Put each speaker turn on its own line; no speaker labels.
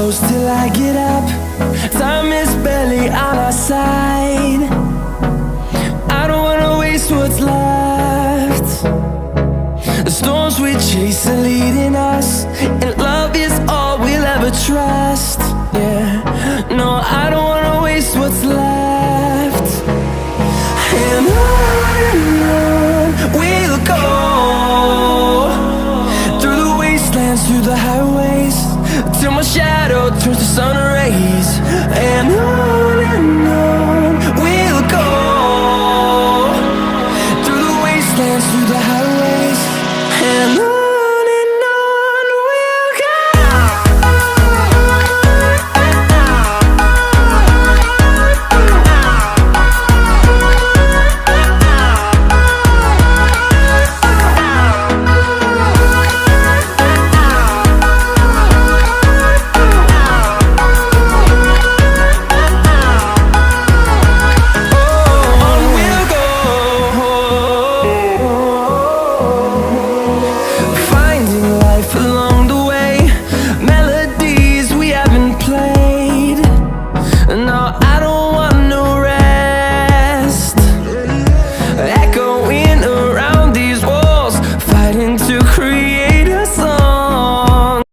close till I get up. Time is barely on our side. I don't wanna waste what's left. The storms we chase are leading us, and love is all we'll ever trust. Yeah, no, I don't wanna waste what's left. And on we'll go, through the wastelands, through the highways, till my shadow turns to sun rays. And on we'll go, through the wastelands, through the highways, and on we'll go. No, I don't